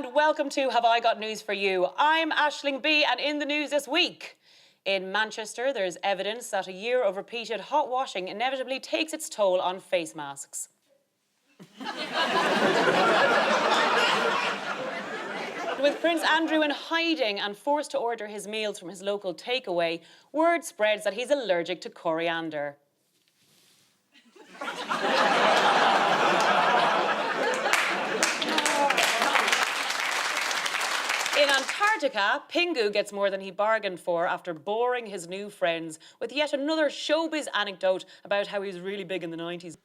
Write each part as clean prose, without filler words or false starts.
and welcome to Have I Got News For You? I'm Aisling B, and in the news this week, in Manchester, there's evidence that a year of repeated hot washing inevitably takes its toll on face masks. With Prince Andrew in hiding and forced to order his meals from his local takeaway, word spreads that he's allergic to coriander. In Antarctica, Pingu gets more than he bargained for after boring his new friends with yet another showbiz anecdote about how he was really big in the 90s.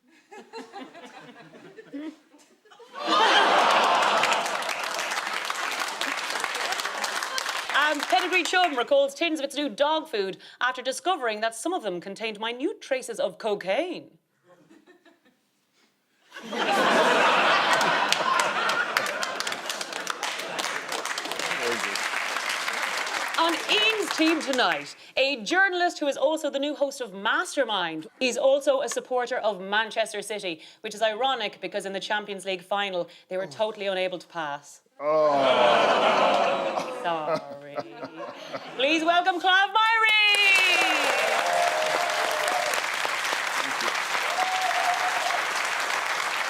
And Pedigree Chum recalls tins of its new dog food after discovering that some of them contained minute traces of cocaine. On Ian's team tonight, a journalist who is also the new host of Mastermind. He's also a supporter of Manchester City, which is ironic because in the Champions League final, they were totally unable to pass. Oh. Sorry. Please welcome Clive Myrie!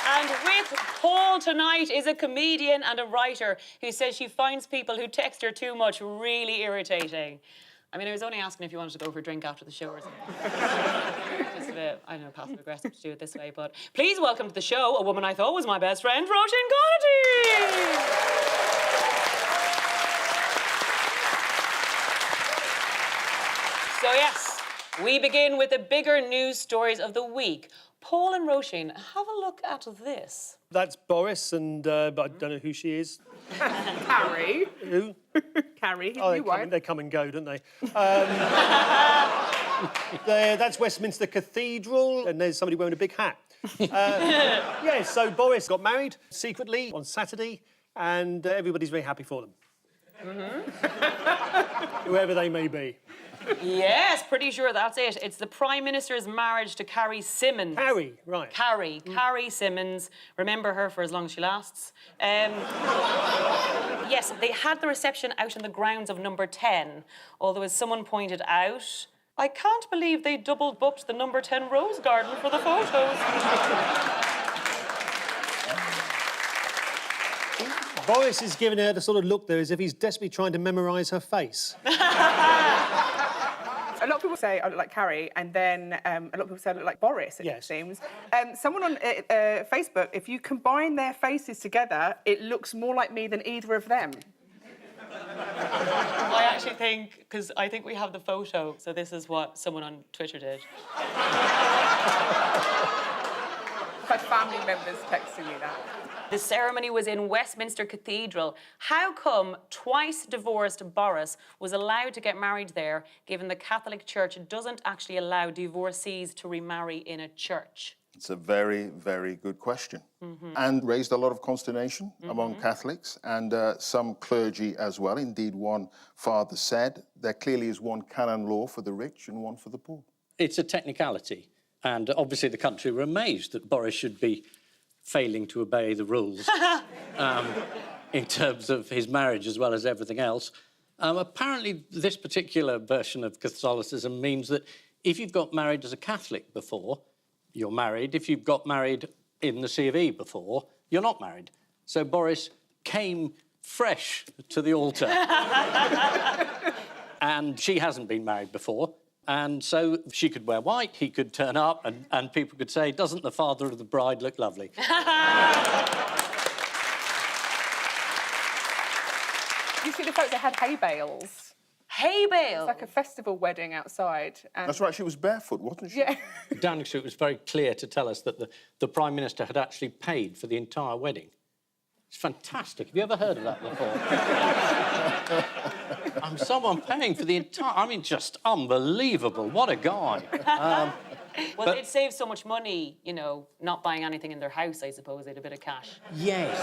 And with Paul tonight is a comedian and a writer who says she finds people who text her too much really irritating. I mean, I was only asking if you wanted to go for a drink after the show or something. Just a bit, I don't know, passive-aggressive to do it this way, but please welcome to the show a woman I thought was my best friend, Roisin Conaty! So yes, we begin with the bigger news stories of the week. Paul and Roisin, have a look at this. That's Boris, and but I don't know who she is. Carrie. Who? Carrie. Oh, they come and go, don't they? That's Westminster Cathedral, and there's somebody wearing a big hat. Yeah, so Boris got married secretly on Saturday, and everybody's very happy for them. Whoever they may be. Yes, pretty sure that's it. It's the Prime Minister's marriage to Carrie Symonds. Carrie, right. Carrie Symonds. Remember her for as long as she lasts. Yes, they had the reception out in the grounds of number 10, although as someone pointed out, I can't believe they double booked the number 10 Rose Garden for the photos. Boris is giving her the sort of look there as if he's desperately trying to memorise her face. A lot of people say I look like Carrie, and then a lot of people say I look like Boris, it seems. Someone on Facebook, if you combine their faces together, it looks more like me than either of them. I actually think, because I think we have the photo, so this is what someone on Twitter did. My family members texting me that. The ceremony was in Westminster Cathedral. How come twice-divorced Boris was allowed to get married there, given the Catholic Church doesn't actually allow divorcees to remarry in a church? It's a very, very good question. And raised a lot of consternation among Catholics and some clergy as well. Indeed, one father said there clearly is one canon law for the rich and one for the poor. It's a technicality, and obviously the country were amazed that Boris should be failing to obey the rules in terms of his marriage as well as everything else. Apparently, this particular version of Catholicism means that if you've got married as a Catholic before, you're married. If you've got married in the C of E before, you're not married. So Boris came fresh to the altar. And she hasn't been married before. And so she could wear white, he could turn up, and people could say, doesn't the father of the bride look lovely? You see the folks that had hay bales. Hay bale? It's like a festival wedding outside. And That's right, she was barefoot, wasn't she? yeah. Downing Street was very clear to tell us that the Prime Minister had actually paid for the entire wedding. It's fantastic. Have you ever heard of that before? Someone paying for the entire... I mean, just unbelievable. What a guy. Well, they'd save so much money, you know, not buying anything in their house, I suppose. They had a bit of cash. Yes.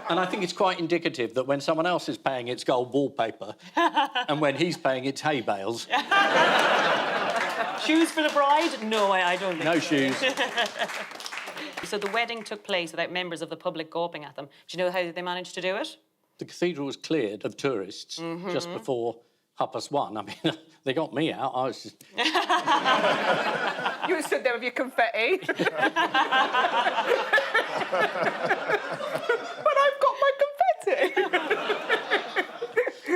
And I think it's quite indicative that when someone else is paying, it's gold wallpaper, and when he's paying, it's hay bales. Shoes for the bride? No, I don't think No so. shoes. So the wedding took place without members of the public gawping at them. Do you know how they managed to do it? the cathedral was cleared of tourists just before 1:30. I mean, they got me out. I was just... You were stood there with your confetti. But I've got my confetti.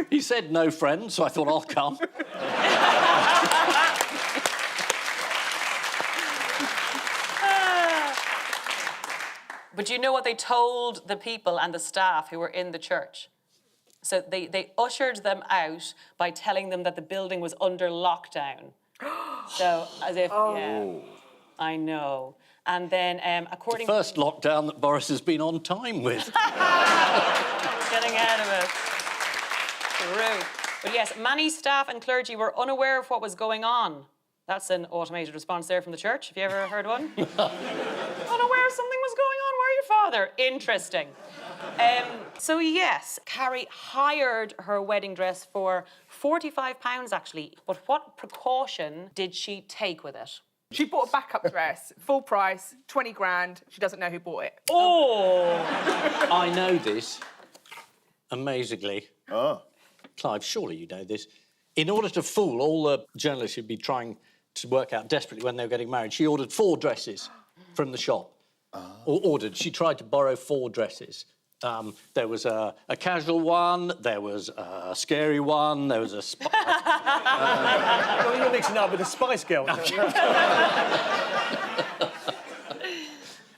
He said no, friend, so I thought I'll come. But you know what they told the people and the staff who were in the church? So they ushered them out by telling them that the building was under lockdown. So, as if, yeah, I know. And then, according The first lockdown that Boris has been on time with. getting out of it. True. But yes, many staff and clergy were unaware of what was going on. That's an automated response there from the church. Have you ever heard one? Unaware something was going on. Where are your father? Interesting. So yes, Carrie hired her wedding dress for £45 actually. But what precaution did she take with it? She bought a backup dress, full price, 20 grand. She doesn't know who bought it. Oh! I know this, amazingly. Ah. Clive, surely you know this. In order to fool all the journalists who'd be trying to work out desperately when they were getting married, she ordered 4 dresses from the shop. She tried to borrow 4 dresses. There was a casual one, there was a scary one, there was a... Well, you're mixing up with the Spice Girls.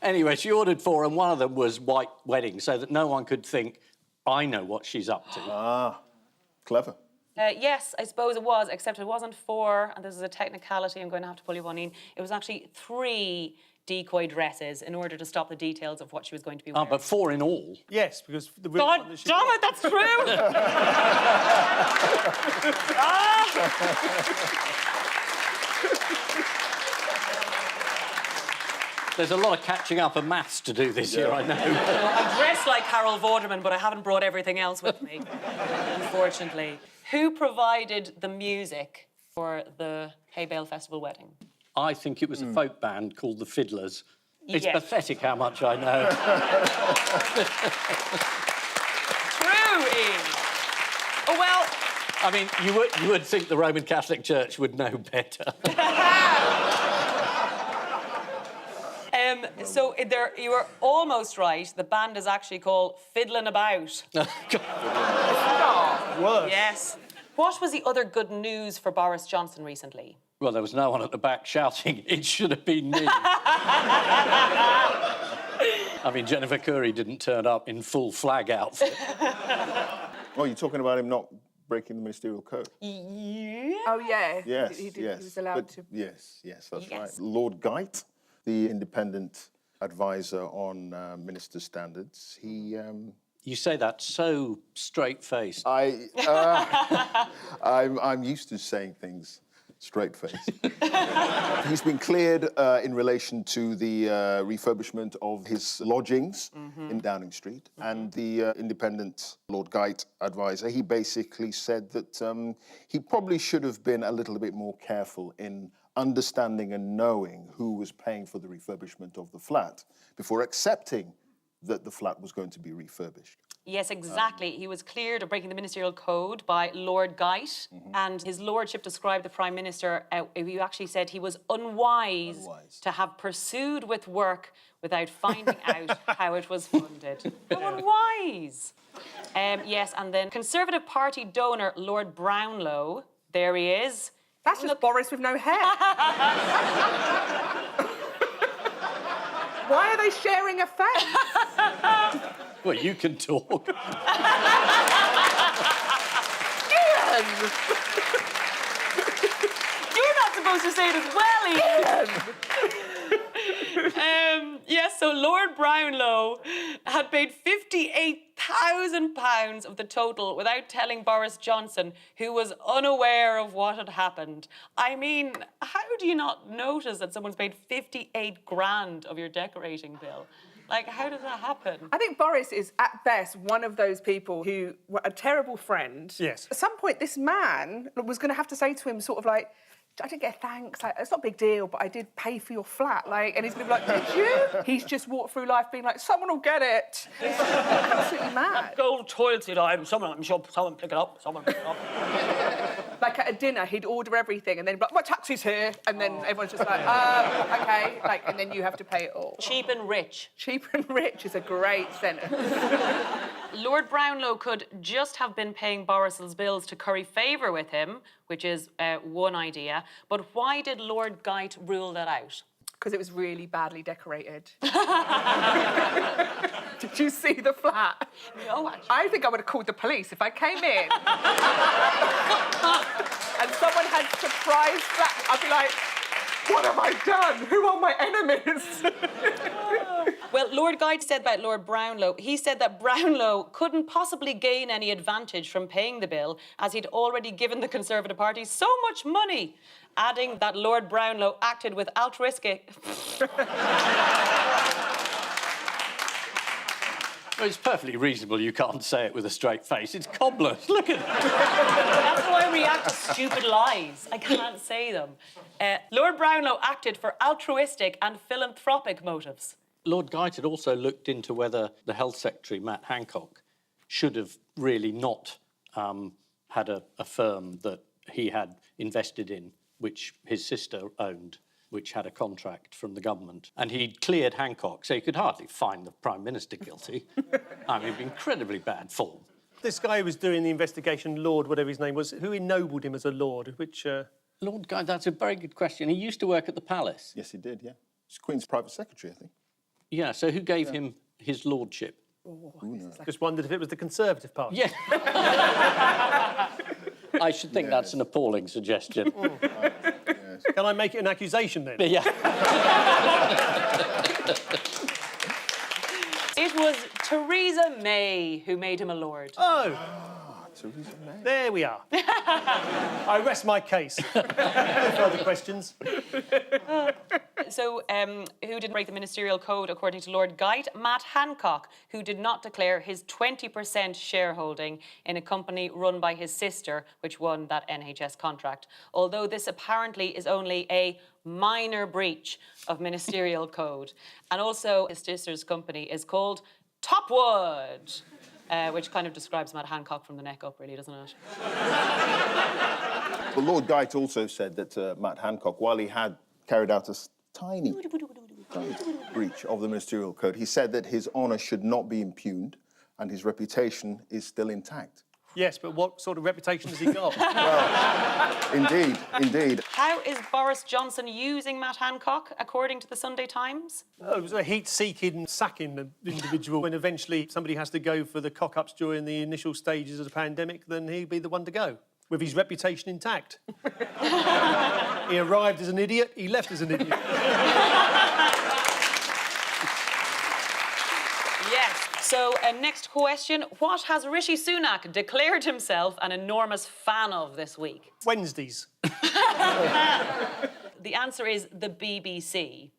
Anyway, she ordered 4, and one of them was white wedding, so that no one could think, I know what she's up to. Ah, clever. Yes, I suppose it was, except it wasn't 4, and this is a technicality, I'm going to have to pull you one in. It was actually 3 decoy dresses in order to stop the details of what she was going to be wearing. But 4 in all. Yes, because the real God one that she damn bought- it, that's true! Ah! There's a lot of catching up and maths to do this year, I know. I'm dressed like Harold Vorderman, but I haven't brought everything else with me, unfortunately. Who provided the music for the Hay Bale Festival wedding? I think it was a folk band called the Fiddlers. It's Yes. pathetic how much I know. True, Ian. Oh, well... I mean, you would think the Roman Catholic Church would know better. So you were almost right. The band is actually called Fiddlin' About. Worse. Yes. What was the other good news for Boris Johnson recently? Well, there was no one at the back shouting, it should have been me. I mean, Jennifer Curry didn't turn up in full flag outfit. Oh, you're talking about him not breaking the ministerial code? Yeah. Oh, yeah. Yes, He yes. was allowed to... Yes, that's Yes. right. Lord Geit, the independent advisor on minister standards, he... You say that so straight-faced. I'm used to saying things straight-faced. He's been cleared in relation to the refurbishment of his lodgings in Downing Street. And the independent Lord Geit advisor, he basically said that he probably should have been a little bit more careful in understanding and knowing who was paying for the refurbishment of the flat before accepting that the flat was going to be refurbished. Yes, exactly. He was cleared of breaking the ministerial code by Lord Geit, and his lordship described the Prime Minister, he actually said he was unwise to have pursued with work without finding out how it was funded. How unwise. Yes, and then Conservative Party donor Lord Brownlow, there he is. That's just Boris with no hair. Why are they sharing a face? Well, you can talk. Ian! You're not supposed to say it as well, Ian. Yes, so Lord Brownlow had paid £58,000 of the total without telling Boris Johnson, who was unaware of what had happened. I mean, how do you not notice that someone's paid 58 grand of your decorating bill? Like, how does that happen? I think Boris is, at best, one of those people who were a terrible friend. Yes. At some point, this man was going to have to say to him, sort of like, I didn't get a thanks. Like, it's not a big deal, but I did pay for your flat. Like, and he's going to be like, did you? He's just walked through life being like, someone will get it. It's absolutely mad. Go to the toilet seat, I'm sure someone pick it up, someone pick it up. Like at a dinner, he'd order everything and then he'd be like, my taxi's here. And then everyone's just like, OK. Like, and then you have to pay it all. Cheap and rich. Cheap and rich is a great sentence. Lord Brownlow could just have been paying Boris's bills to curry favour with him, which is one idea. But why did Lord Guyte rule that out? Because it was really badly decorated. Did you see the flat? No, actually. I think I would have called the police if I came in and someone had surprise flat. I'd be like, what have I done? Who are my enemies? Well, Lord Guyte said about Lord Brownlow, he said that Brownlow couldn't possibly gain any advantage from paying the bill as he'd already given the Conservative Party so much money, adding that Lord Brownlow acted with altruistic... Well, it's perfectly reasonable you can't say it with a straight face. It's cobblers. Look at it. That's how I react to stupid lies. I can't say them. Lord Brownlow acted for altruistic and philanthropic motives. Lord Guyte had also looked into whether the Health Secretary, Matt Hancock, should have really not had a firm that he had invested in, which his sister owned, which had a contract from the government. And he'd cleared Hancock, so he could hardly find the Prime Minister guilty. I mean, incredibly bad form. This guy who was doing the investigation, Lord, whatever his name was, who ennobled him as a lord, which... Lord Guyte, that's a very good question. He used to work at the palace. Yes, he did, yeah. He's Queen's private secretary, I think. Yeah, so who gave him his lordship? Just wondered if it was the Conservative Party. Yeah. I should think that's an appalling suggestion. Can I make it an accusation then? Yeah. It was Theresa May who made him a lord. Oh, Theresa May. there we are. I rest my case. No further questions. So, who didn't break the ministerial code according to Lord Guyte? Matt Hancock, who did not declare his 20% shareholding in a company run by his sister, which won that NHS contract. Although this apparently is only a minor breach of ministerial code. And also, his sister's company is called Topwood, which kind of describes Matt Hancock from the neck up, really, doesn't it? Well, Lord Guyte also said that Matt Hancock, while he had carried out a tiny breach of the ministerial code, he said that his honour should not be impugned and his reputation is still intact. Yes, but what sort of reputation has he got? Well, indeed. How is Boris Johnson using Matt Hancock, according to the Sunday Times? Oh, it was a heat-seeking, sacking individual. When eventually somebody has to go for the cock-ups during the initial stages of the pandemic, then he'd be the one to go, with his reputation intact. He arrived as an idiot, he left as an idiot. Yes. So, next question. What has Rishi Sunak declared himself an enormous fan of this week? Wednesdays. The answer is the BBC.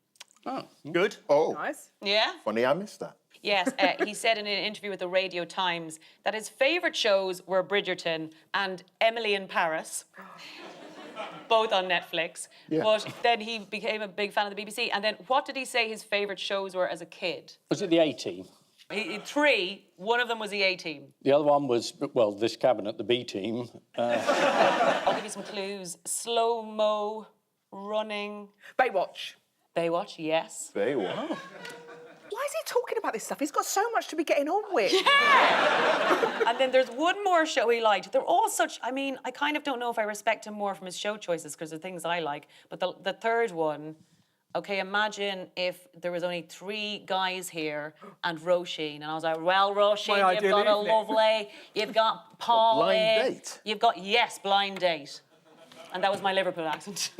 Oh. Good. Oh, Nice. Yeah? funny I missed that. Yes, he said in an interview with the Radio Times that his favourite shows were Bridgerton and Emily in Paris, both on Netflix. Yeah. But then he became a big fan of the BBC. And then what did he say his favourite shows were as a kid? Was it the A-team? Three. One of them was the A-team. The other one was, well, this cabinet, the B-team. I'll give you some clues. Slow-mo, running. Baywatch. Baywatch, yes. Baywatch. Why is he talking about this stuff? He's got so much to be getting on with. And then there's one more show he liked. They're all such... I mean, I kind of don't know if I respect him more from his show choices because they're things I like. But the third one... OK, imagine if there was only 3 guys here and Roisin. And I was like, well, Roisin, you've got a lovely... You've got Paul... Blind date? You've got... Yes, blind date. And that was my Liverpool accent.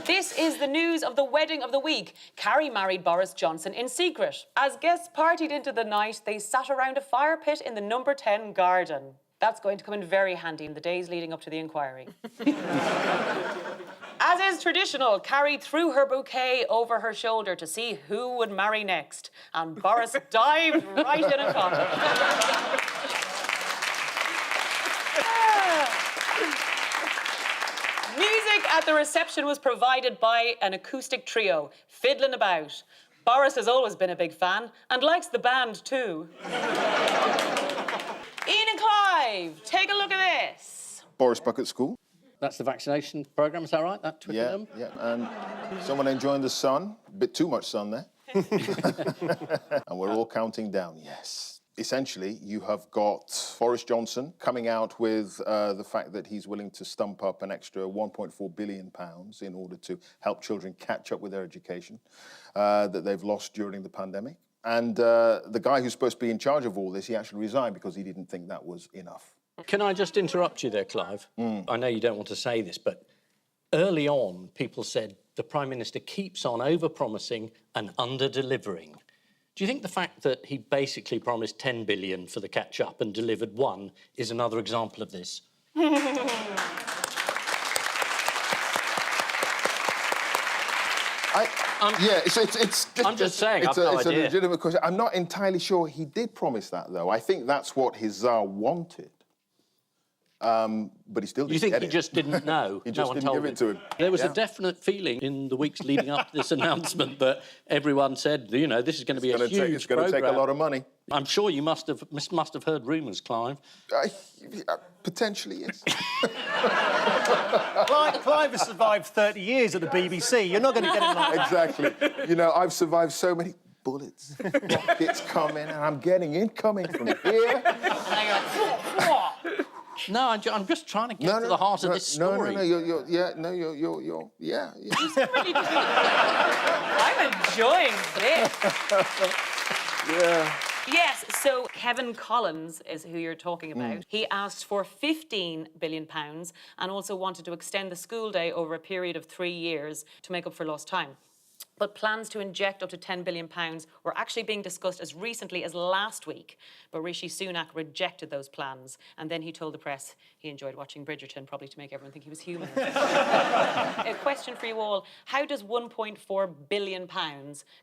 This is the news of the wedding of the week. Carrie married Boris Johnson in secret. As guests partied into the night, they sat around a fire pit in the number 10 garden. That's going to come in very handy in the days leading up to the inquiry. As is traditional, Carrie threw her bouquet over her shoulder to see who would marry next. And Boris dived right in and caught it. at the reception was provided by an acoustic trio, fiddling about. Boris has always been a big fan and likes the band too. Ian and Clive, take a look at this. Boris Bucket School. That's the vaccination programme, is that right? That Twickenham? Yeah, and someone enjoying the sun. A bit too much sun there. And we're all counting down, yes. Essentially, you have got Boris Johnson coming out with the fact that he's willing to stump up an extra £1.4 billion in order to help children catch up with their education that they've lost during the pandemic. And the guy who's supposed to be in charge of all this, he actually resigned because he didn't think that was enough. Can I just interrupt you there, Clive? I know you don't want to say this, but early on, people said the Prime Minister keeps on over-promising and under-delivering. Do you think the fact that he basically promised 10 billion for the catch-up and delivered 1 is another example of this? I'm just saying, it's I've no a idea. legitimate question. I'm not entirely sure he did promise that, though. I think that's what his Tsar wanted. But he still didn't You think get he it. just didn't know? He just didn't give it to him. There was a definite feeling in the weeks leading up to this announcement that everyone said, you know, this is going to be a huge programme. It's going to take a lot of money. I'm sure you must have heard rumours, Clive. Potentially, yes. Clive has survived 30 years at the BBC. You're not going to get him like that. Exactly. You know, I've survived so many bullets, rockets coming, and I'm getting incoming from here. No, I'm just trying to get to the heart of this story. You're I'm enjoying this. yeah. Yes, so Kevin Collins is who you're talking about. He asked for £15 billion and also wanted to extend the school day over a period of 3 years to make up for lost time. But plans to inject up to £10 billion were actually being discussed as recently as last week. But Rishi Sunak rejected those plans. And then he told the press he enjoyed watching Bridgerton, probably to make everyone think he was human. A question for you all. How does £1.4 billion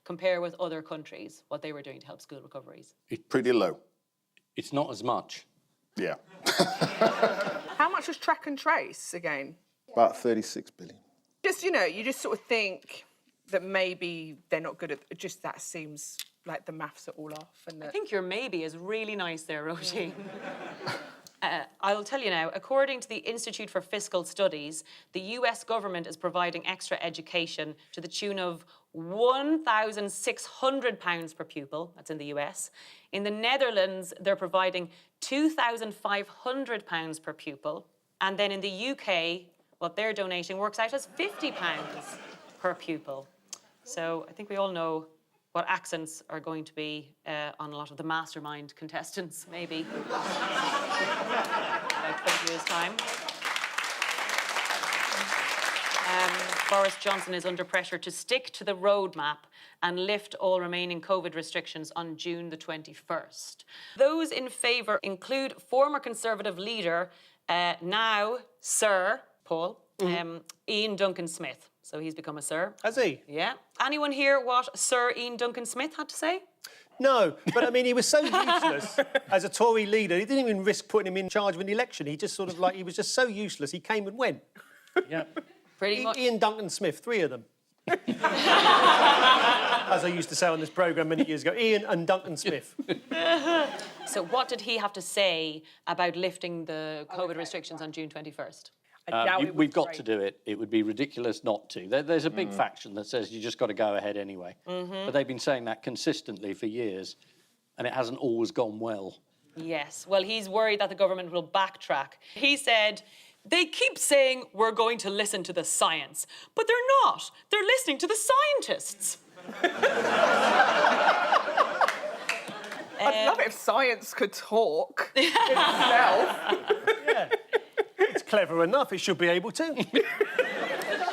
compare with other countries, what they were doing to help school recoveries? It's pretty low. It's not as much. Yeah. How much was track and trace again? About 36 billion. Just, you know, you just sort of think that maybe they're not good at... Just that seems like the maths are all off. And I think your maybe is really nice there, Roisin. I'll tell you now, according to the Institute for Fiscal Studies, the US government is providing extra education to the tune of £1,600 per pupil. That's in the US. In the Netherlands, they're providing £2,500 per pupil. And then in the UK, what they're donating works out as £50 per pupil. So I think we all know what accents are going to be on a lot of the mastermind contestants, maybe. About 20 years' time. Boris Johnson is under pressure to stick to the roadmap and lift all remaining COVID restrictions on June the 21st. Those in favour include former Conservative leader, now Sir, Paul, Ian Duncan Smith. So he's become a Sir. Has he? Yeah. Anyone hear what Sir Ian Duncan Smith had to say? No, but I mean, he was so useless as a Tory leader. He didn't even risk putting him in charge of an election. He just sort of like, he was just so useless. He came and went. Yeah. Pretty much. Ian Duncan Smith, 3 of them. As I used to say on this programme many years ago, Ian and Duncan Smith. So what did he have to say about lifting the COVID restrictions on June 21st? We've got to do it. It would be ridiculous not to. There's a big faction that says you just got to go ahead anyway. But they've been saying that consistently for years, and it hasn't always gone well. Yes. Well, he's worried that the government will backtrack. He said, they keep saying we're going to listen to the science, but they're not. They're listening to the scientists. I'd love it if science could talk itself. Yeah. It's clever enough, it should be able to.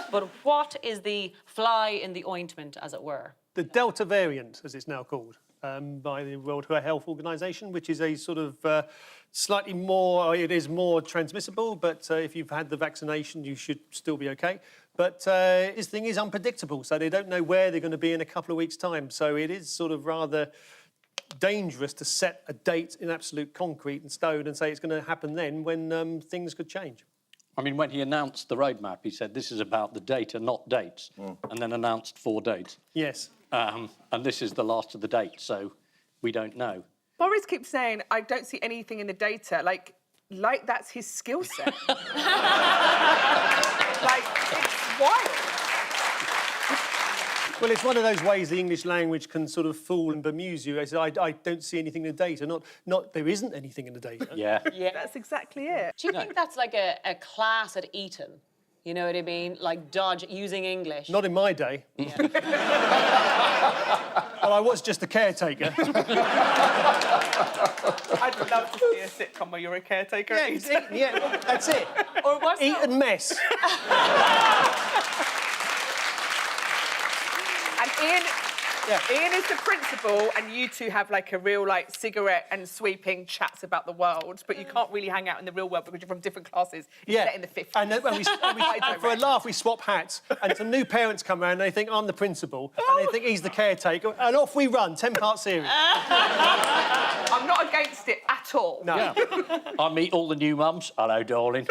But what is the fly in the ointment, as it were? The Delta variant, as it's now called, by the World Health Organization, which is a sort of slightly more, it is more transmissible, but if you've had the vaccination, you should still be okay. But this thing is unpredictable, so they don't know where they're going to be in a couple of weeks' time. So it is sort of rather dangerous to set a date in absolute concrete and stone and say it's going to happen then when things could change. I mean, when he announced the roadmap, he said this is about the data, not dates, and then announced 4 dates. Yes. And this is the last of the dates, so we don't know. Boris keeps saying, I don't see anything in the data. Like that's his skill set. Like, it's wild. Well, it's one of those ways the English language can sort of fool and bemuse you. I don't see anything in the data. Not there isn't anything in the data. Yeah. Yeah. That's exactly it. Do you think that's like a class at Eton? You know what I mean? Like dodge using English. Not in my day. Yeah. Well, I was just a caretaker. I'd love to see a sitcom where you're a caretaker. Yeah, that's it. Or what's Eat that? and mess. And Ian is the principal, and you two have like a real like cigarette and sweeping chats about the world, but you can't really hang out in the real world because you're from different classes. It's set in the 50s. And for a laugh, we swap hats, and some new parents come round, and they think I'm the principal, and they think he's the caretaker, and off we run, 10-part series. I'm not against it at all. No. Yeah. I meet all the new mums. Hello, darling.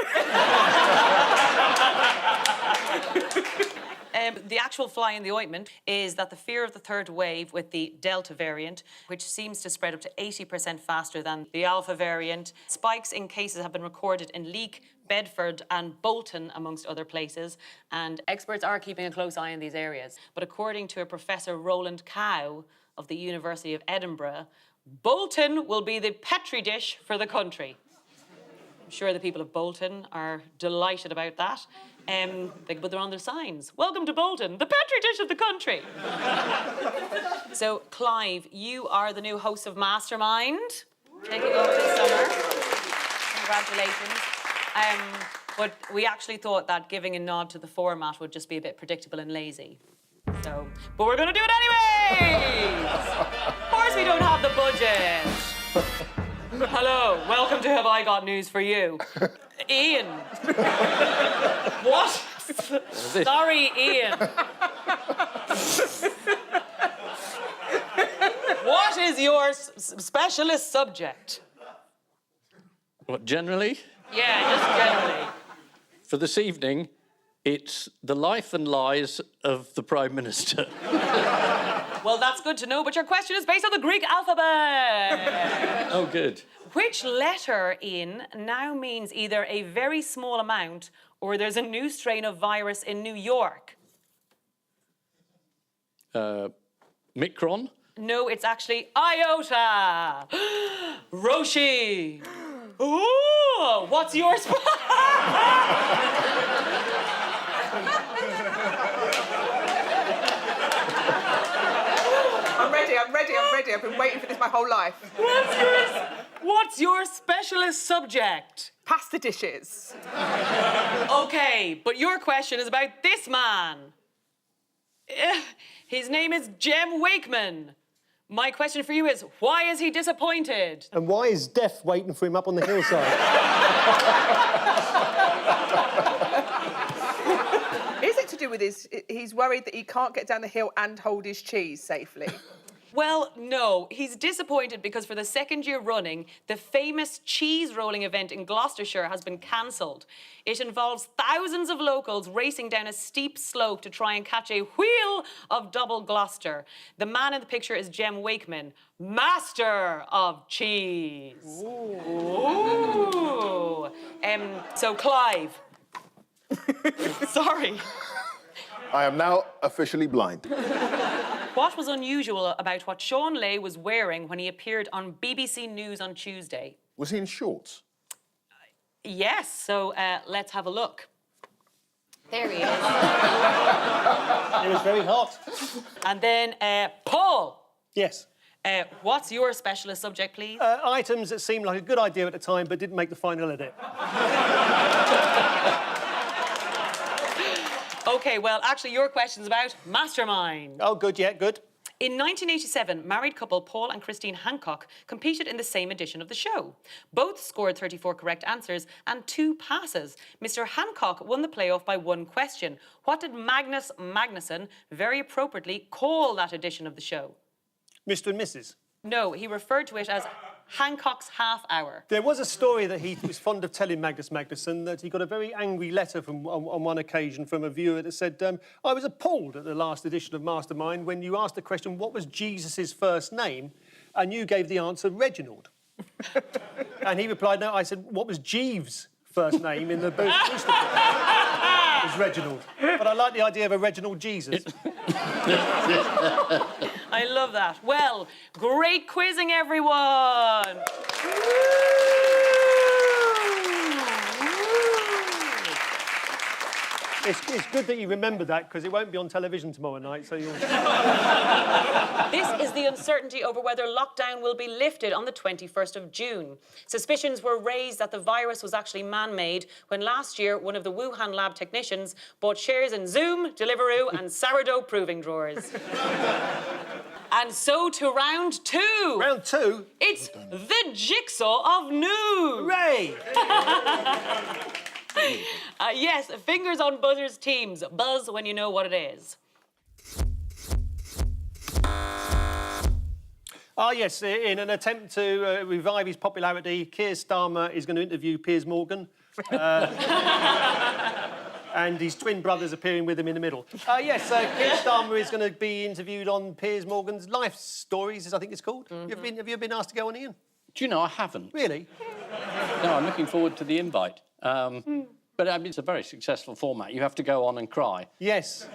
The actual fly in the ointment is that the fear of the third wave with the Delta variant, which seems to spread up to 80% faster than the Alpha variant. Spikes in cases have been recorded in Leek, Bedford and Bolton, amongst other places. And experts are keeping a close eye on these areas. But according to a Professor Roland Cow of the University of Edinburgh, Bolton will be the petri dish for the country. I'm sure the people of Bolton are delighted about that. They can put their on their signs. Welcome to Bolton, the petri dish of the country. So, Clive, you are the new host of Mastermind, taking over this summer. Congratulations. But we actually thought that giving a nod to the format would just be a bit predictable and lazy. So, but we're going to do it anyway! Of course we don't have the budget. Hello, welcome to Have I Got News for You. Ian. What? Sorry, Ian. What is your specialist subject? What, generally? Yeah, just generally. For this evening, it's the life and lies of the Prime Minister. Well, that's good to know, but your question is based on the Greek alphabet. Oh, good. Which letter in now means either a very small amount or there's a new strain of virus in New York? Micron? No, it's actually iota. Roshi. Ooh, what's yours? I'm ready. I've been waiting for this my whole life. What's your specialist subject? Pasta dishes. Okay, but your question is about this man. His name is Jem Wakeman. My question for you is, why is he disappointed? And why is death waiting for him up on the hillside? Is it to do with he's worried that he can't get down the hill and hold his cheese safely? Well, no. He's disappointed because for the second year running, the famous cheese rolling event in Gloucestershire has been cancelled. It involves thousands of locals racing down a steep slope to try and catch a wheel of double Gloucester. The man in the picture is Jem Wakeman, master of cheese. Ooh. So, Clive. Sorry. I am now officially blind. What was unusual about what Sean Leigh was wearing when he appeared on BBC News on Tuesday? Was he in shorts? Yes, so let's have a look. There he is. It was very hot. And then, Paul. Yes. What's your specialist subject, please? Items that seemed like a good idea at the time but didn't make the final edit. OK, well, actually, your question's about Mastermind. Oh, good, yeah, good. In 1987, married couple Paul and Christine Hancock competed in the same edition of the show. Both scored 34 correct answers and 2 passes. Mr. Hancock won the playoff by 1 question. What did Magnus Magnusson very appropriately call that edition of the show? Mr. and Mrs. No, he referred to it as Hancock's half hour. There was a story that he was fond of telling Magnus Magnusson that he got a very angry letter from on one occasion from a viewer that said, I was appalled at the last edition of Mastermind when you asked the question, what was Jesus' first name? And you gave the answer, Reginald. And he replied, no, I said, what was Jeeves' first name in the booth? It was Reginald. But I like the idea of a Reginald Jesus. I love that. Well, great quizzing, everyone. It's good that you remember that because it won't be on television tomorrow night, so you'll... This is the uncertainty over whether lockdown will be lifted on the 21st of June. Suspicions were raised that the virus was actually man-made when last year one of the Wuhan lab technicians bought shares in Zoom, Deliveroo and sourdough proving drawers. And so to round two. Round two? It's the jigsaw of news. Hooray! Yes, fingers on buzzers teams. Buzz when you know what it is. Ah, yes, in an attempt to revive his popularity, Keir Starmer is going to interview Piers Morgan. And his twin brothers appearing with him in the middle. Yes, Keir Starmer is going to be interviewed on Piers Morgan's life stories, as I think it's called. Have you ever been asked to go on, Ian? Do you know, I haven't. Really? No, I'm looking forward to the invite. But I mean, it's a very successful format. You have to go on and cry. Yes.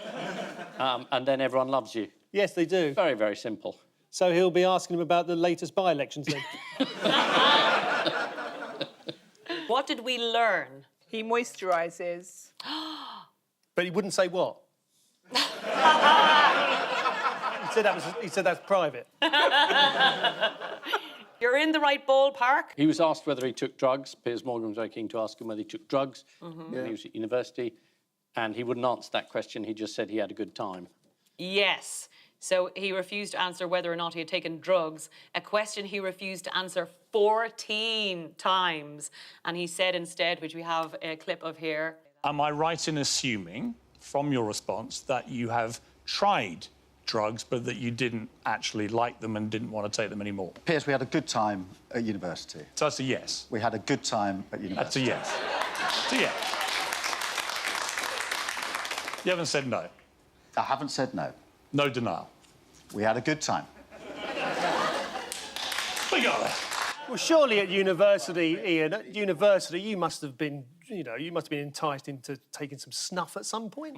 And then everyone loves you. Yes, they do. Very, very simple. So he'll be asking him about the latest by-elections then? What did we learn? He moisturises. But he wouldn't say what. He said that's private. You're in the right ballpark. He was asked whether he took drugs. Piers Morgan was very keen to ask him whether he took drugs when he was at university. And he wouldn't answer that question. He just said he had a good time. Yes. So he refused to answer whether or not he had taken drugs, a question he refused to answer 14 times. And he said instead, which we have a clip of here. Am I right in assuming, from your response, that you have tried drugs, but that you didn't actually like them and didn't want to take them anymore? Piers, we had a good time at university. So that's a yes. We had a good time at That's a university. yes. It's a yes. You haven't said no. I haven't said no. No denial. We had a good time. We got it. Well, surely at university, Ian, at university you must have been, you must have been enticed into taking some snuff at some point.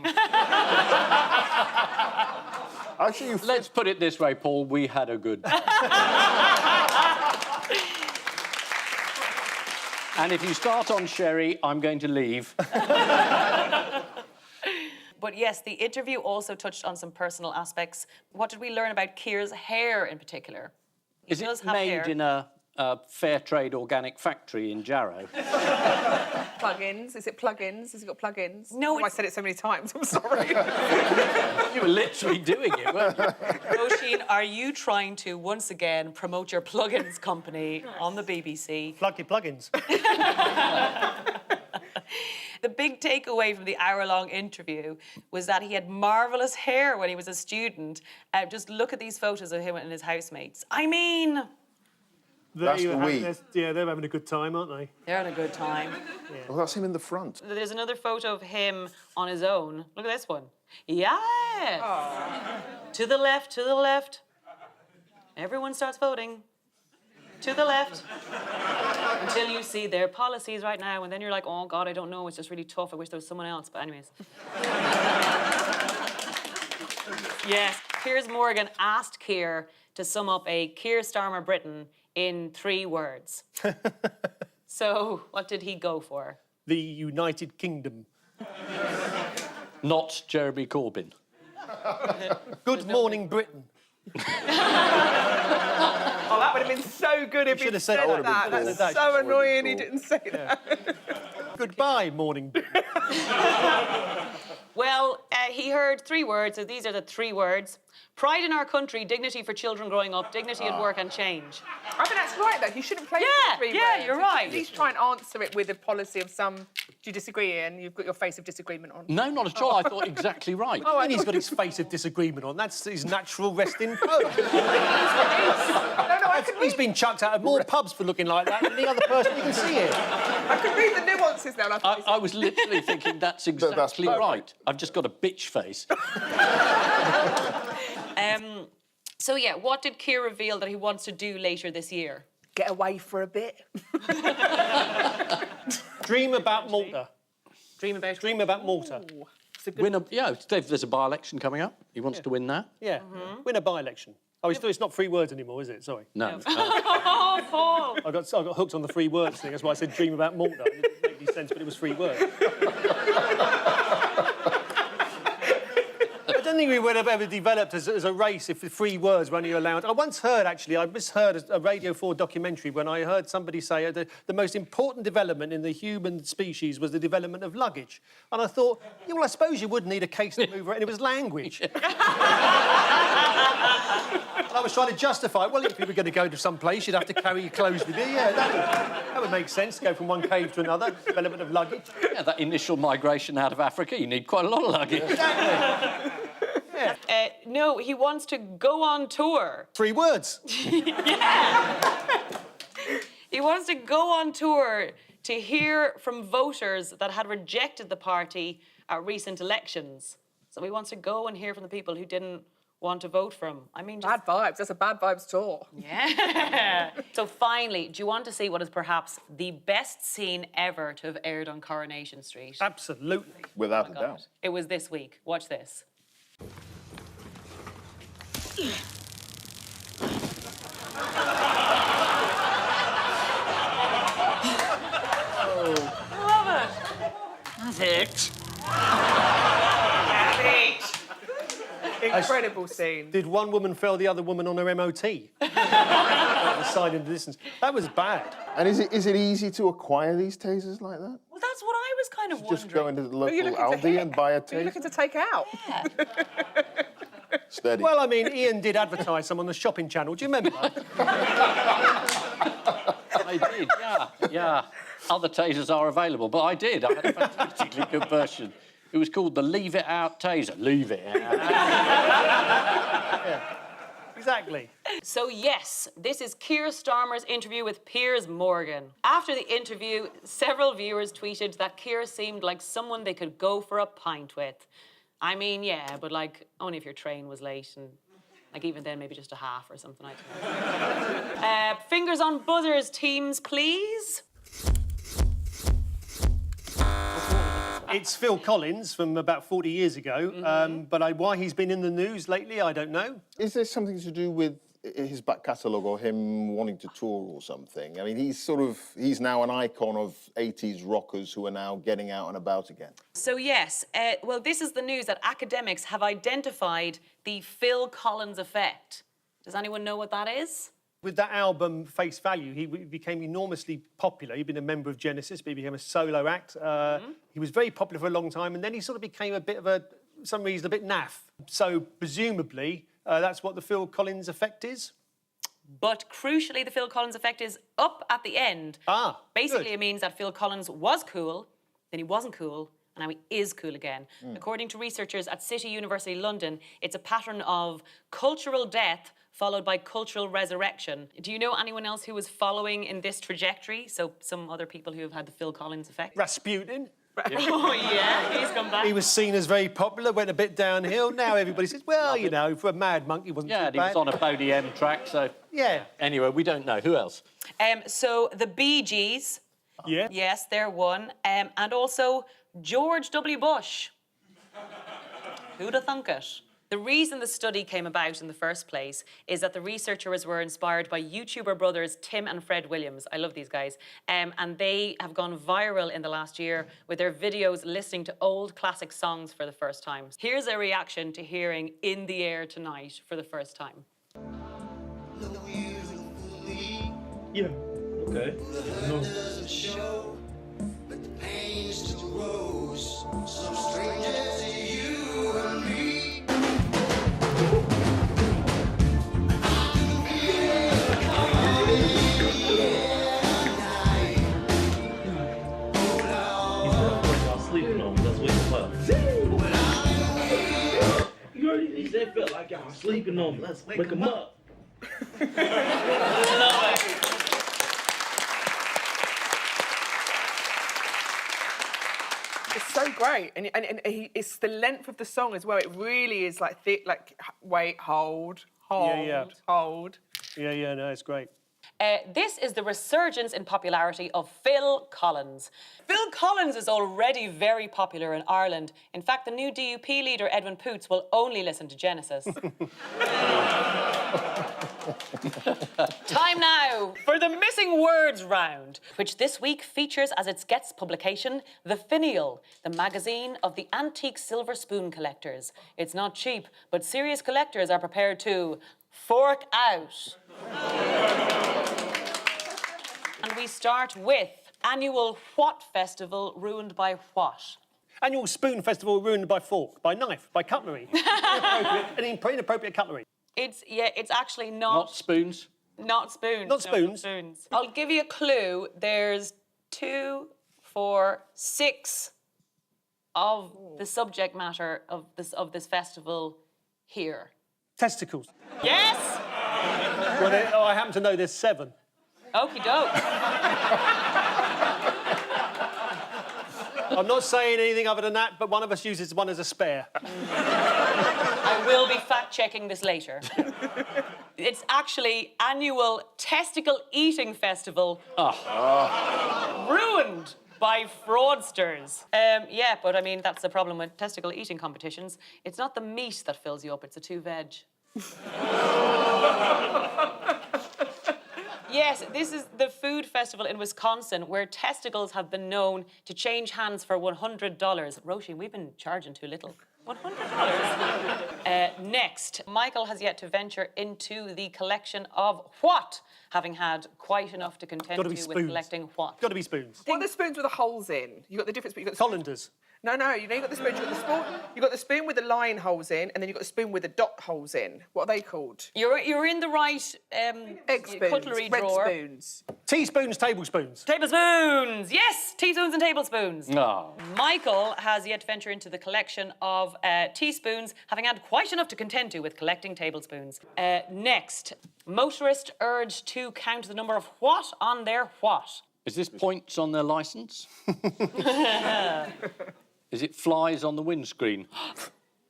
Actually, Let's put it this way, Paul, we had a good time. And if you start on sherry, I'm going to leave. But yes, the interview also touched on some personal aspects. What did we learn about Keir's hair in particular? Is does it have made hair. in a fair trade organic factory in Jarrow? Plug-ins. Is it plug-ins? Has it got plug-ins? No, I it's- said it so many times. I'm sorry. You were literally doing it, weren't you? Roisin, are you trying to, once again, promote your plugins company on the BBC? Plug your plugins. The big takeaway from the hour-long interview was that he had marvellous hair when he was a student. Just look at these photos of him and his housemates. I mean... That's the we. Yeah, they're having a good time, aren't they? They're having a good time. well, that's him in the front. There's another photo of him on his own. Look at this one. Yeah. To the left, to the left. Everyone starts voting. To the left. Until you see their policies right now, and then you're like, oh, God, I don't know. It's just really tough. I wish there was someone else. But anyways. Yes. Piers Morgan asked Keir to sum up a Keir Starmer Britain in 3 words. So what did he go for? The United Kingdom. Not Jeremy Corbyn. Good morning, Britain. Oh, that would have been so good if should he'd have said said that. that. That That's would so have been annoying he cool. didn't say that. Goodbye, morning, Britain. Well, he heard 3 words, so these are the 3 words. Pride in our country, dignity for children growing up, dignity at work and change. I think that's right, though. You shouldn't play with Yeah, the 3 yeah, words. you're You should right. At least try and answer it with a policy of some... Do you disagree, Ian? You've got your face of disagreement on. No, not at all. I thought exactly right. Oh, and he's got his face of disagreement on. That's his natural resting pose. No, He's been chucked out of more pubs for looking like that than the other person you can see here. I can read the nuances now. I was literally thinking that's exactly right. I've just got a bitch face. So, yeah, what did Keir reveal that he wants to do later this year? Get away for a bit. Dream about Malta. Dream about... Dream about Malta. There's a by-election coming up. He wants to win that. Yeah, win a by-election. Oh, it's not 3 words anymore, is it? Sorry. No. Oh, Paul! I got hooked on the 3 words thing. That's why I said dream about Malta. It didn't make any sense, but it was 3 words. I don't think we would have ever developed as a race if the 3 words were only allowed. I misheard a Radio 4 documentary when I heard somebody say the most important development in the human species was the development of luggage. And I thought, yeah, well, I suppose you would need a case to move around. And it was language. I was trying to justify it. Well, if you were going to go to some place, you'd have to carry your clothes with you. Yeah, that would make sense to go from one cave to another. Development of luggage. Yeah, that initial migration out of Africa, you need quite a lot of luggage. Exactly. No, he wants to go on tour. 3 words. Yeah! He wants to go on tour to hear from voters that had rejected the party at recent elections. So he wants to go and hear from the people who didn't want to vote for him. I mean, Bad vibes. That's a bad vibes tour. Yeah. So finally, do you want to see what is perhaps the best scene ever to have aired on Coronation Street? Absolutely. Without a doubt. It was this week. Watch this. Perfect. Incredible scene. Did one woman fail the other woman on her MOT? The side in the distance. That was bad. And is it easy to acquire these tasers like that? Well, that's what I was kind of wondering. Just go into the Are you local looking to Aldi hit? and buy a Are you looking taser? to take out? Yeah. Steady. Well, I mean, Ian did advertise some on the shopping channel. Do you remember that? I did, yeah. Other tasers are available, but I did. I had a fantastically good version. It was called the Leave It Out taser. Leave it out. Yeah. Exactly. So yes, this is Keir Starmer's interview with Piers Morgan. After the interview, several viewers tweeted that Keir seemed like someone they could go for a pint with. I mean, yeah, but like only if your train was late and like even then maybe just a half or something like that. Fingers on buzzers, teams, please. It's Phil Collins from about 40 years ago, but why he's been in the news lately, I don't know. Is there something to do with his back catalogue or him wanting to tour or something? I mean, he's now an icon of 80s rockers who are now getting out and about again. So yes, well, this is the news that academics have identified the Phil Collins effect. Does anyone know what that is? With that album, Face Value, he became enormously popular. He'd been a member of Genesis, but he became a solo act. He was very popular for a long time, and then he sort of became a bit of for some reason, a bit naff. So presumably, that's what the Phil Collins effect is. But crucially, the Phil Collins effect is up at the end. Basically, good. It means that Phil Collins was cool, then he wasn't cool, and now he is cool again. According to researchers at City University London, it's a pattern of cultural death followed by cultural resurrection. Do you know anyone else who was following in this trajectory? So some other people who have had the Phil Collins effect? Rasputin. Oh, yeah, he's come back. He was seen as very popular, went a bit downhill. Now everybody says, well, you know, for a mad monk, he wasn't too Yeah, bad. and he was on a Bodie M track, so... Yeah. Anyway, we don't know. Who else? So the Bee Gees. Yeah. Yes, they're one. And also George W. Bush. Who'd have thunk it? The reason the study came about in the first place is that the researchers were inspired by YouTuber brothers Tim and Fred Williams. I love these guys. And they have gone viral in the last year with their videos listening to old classic songs for the first time. Here's a reaction to hearing In the Air Tonight for the first time. Yeah, okay. No. He said, felt like y'all sleeping on me. Let's wake him up. Love it. It's so great, and it's the length of the song as well. It really is like thick, like wait, hold, hold. Yeah, no, it's great. This is the resurgence in popularity of Phil Collins. Phil Collins is already very popular in Ireland. In fact, the new DUP leader, Edwin Poots, will only listen to Genesis. Time now for the missing words round, which this week features as its guest publication, The Finial, the magazine of the antique silver spoon collectors. It's not cheap, but serious collectors are prepared to fork out. And we start with annual what festival ruined by what? Annual spoon festival ruined by fork, by knife, by cutlery. Inappropriate cutlery. It's actually not. Not spoons. Not spoons. Not spoons. No, not spoons. I'll give you a clue. There's 2, 4, 6 of the subject matter of this festival here. Testicles. Yes. Well, I happen to know there's 7. Okie doke. I'm not saying anything other than that, but one of us uses one as a spare. I will be fact-checking this later. It's actually annual testicle eating festival. Ruined by fraudsters. Yeah, but I mean, that's the problem with testicle eating competitions. It's not the meat that fills you up, it's the 2 veg. Yes, this is the food festival in Wisconsin where testicles have been known to change hands for $100. Roisin, we've been charging too little. $100. Next, Michael has yet to venture into the collection of what, having had quite enough to contend to with collecting what. Got to be spoons. What are the spoons with the holes in? You got the difference, but you got the Colanders. No, you know you got the spoon. You got the spoon. You got the spoon with the line holes in, and then you got the spoon with the dot holes in. What are they called? You're in the right Egg spoons, cutlery red drawer. spoons. Teaspoons, tablespoons. Tablespoons! Yes, teaspoons and tablespoons. No. Michael has yet to venture into the collection of teaspoons, having had quite enough to contend to with collecting tablespoons. Next, motorist urged to count the number of what on their what? Is this points on their licence? Is it flies on the windscreen?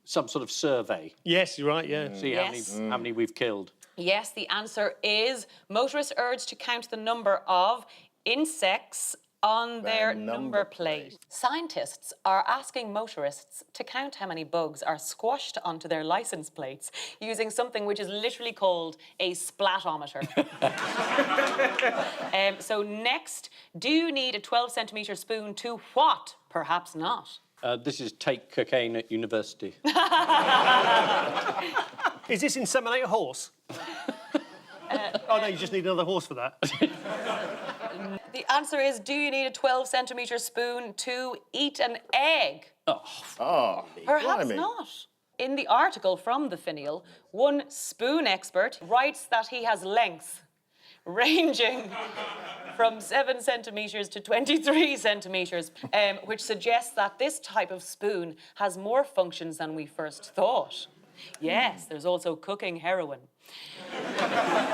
Some sort of survey. Yes, you're right, yeah. See Yes. how many we've killed. Yes, the answer is motorists urged to count the number of insects on their number plate. Scientists are asking motorists to count how many bugs are squashed onto their license plates using something which is literally called a splatometer. So next, do you need a 12-centimetre spoon to what? Perhaps not. This is take cocaine at university. Is this inseminate a horse? Oh, no, you just need another horse for that. The answer is, do you need a 12-centimetre spoon to eat an egg? Perhaps blimey. not. In the article from The Finial, one spoon expert writes that he has lengths ranging from 7 centimetres to 23 centimetres, which suggests that this type of spoon has more functions than we first thought. Yes, there's also cooking heroin.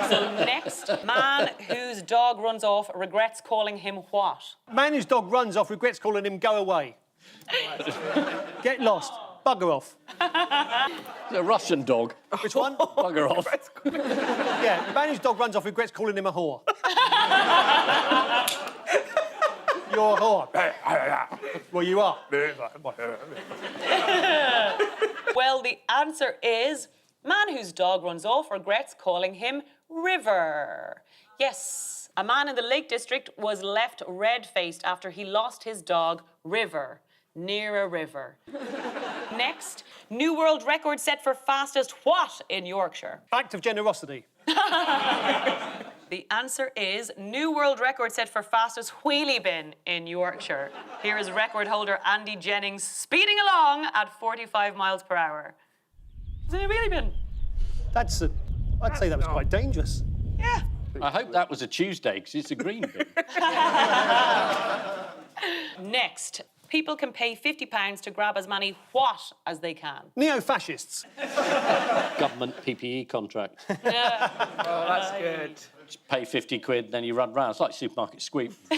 So next, man whose dog runs off regrets calling him what? Man whose dog runs off regrets calling him go away. Get lost. Bugger off. A Russian dog. Which one? Bugger off. Yeah, the man whose dog runs off regrets calling him a whore. You're a whore. Well, you are. Well, the answer is man whose dog runs off regrets calling him River. Yes, a man in the Lake District was left red-faced after he lost his dog, River, near a river. Next, new world record set for fastest what in Yorkshire? Act of generosity. The answer is new world record set for fastest wheelie bin in Yorkshire. Here is record holder Andy Jennings speeding along at 45 miles per hour. Is it a wheelie bin? I'd say that was quite dangerous. Yeah. I hope that was a Tuesday, because it's a green bin. Next, People can pay £50 to grab as many what as they can. Neo-fascists. Government PPE contract. Yeah. Oh, that's good. Just pay 50 quid, then you run round. It's like supermarket sweep. The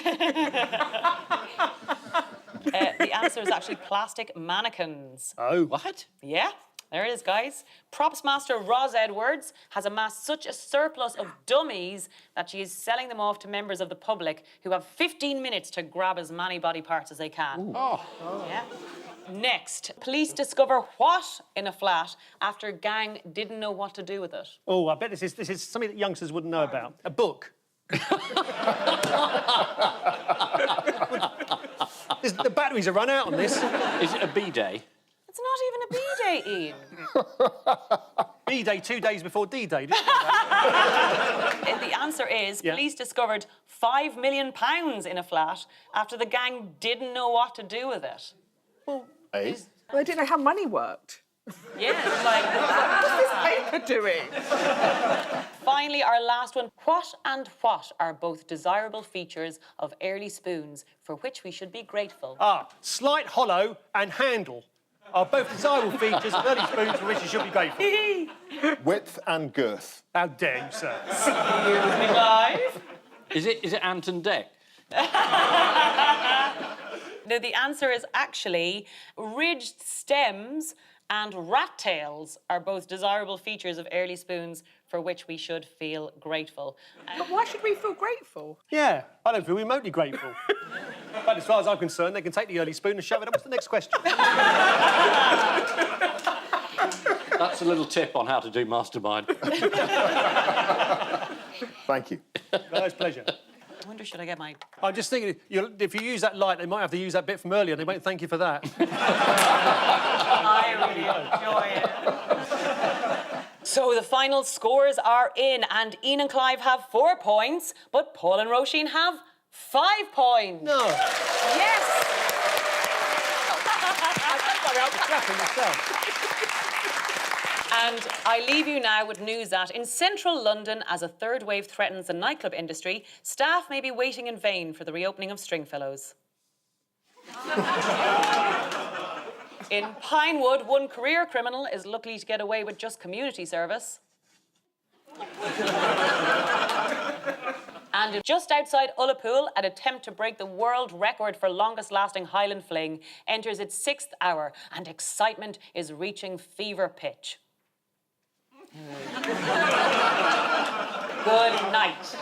answer is actually plastic mannequins. Oh. What? Yeah, there it is, guys. Props master Roz Edwards has amassed such a surplus of dummies that she is selling them off to members of the public who have 15 minutes to grab as many body parts as they can. Oh. Yeah. Next, police discover what in a flat after gang didn't know what to do with it? Oh, I bet this is something that youngsters wouldn't know about. A book. The batteries are run out on this. Is it a B-day? It's not even a B-day, Ian. B-Day 2 days before D-Day, didn't you know that? The answer is Yeah. police discovered £5 million in a flat after the gang didn't know what to do with it. Eh? Well, they didn't know how money worked. Yeah, like... What's this paper doing? Finally, our last one. What and what are both desirable features of early spoons for which we should be grateful? Slight hollow and handle are both desirable features of early spoons for which you should be grateful. Width and girth. How dare you, sir? Clive? Is it Ant and Dec? No, the answer is actually ridged stems and rat tails are both desirable features of early spoons for which we should feel grateful. But why should we feel grateful? Yeah, I don't feel remotely grateful. But as far as I'm concerned, they can take the early spoon and shove it up. What's the next question? That's a little tip on how to do mastermind. Thank you. No, it's a pleasure. I wonder, should I get my... I'm just thinking, if you use that light, they might have to use that bit from earlier, and they won't thank you for that. I really enjoy it. So the final scores are in, and Ian and Clive have 4 points, but Paul and Roisin have 5 points. No. Yes! Clapping yourself. And I leave you now with news that in central London, as a third wave threatens the nightclub industry, staff may be waiting in vain for the reopening of Stringfellows. In Pinewood, one career criminal is lucky to get away with just community service. And just outside Ullapool, an attempt to break the world record for longest-lasting Highland fling enters its 6th hour, and excitement is reaching fever pitch. Good night.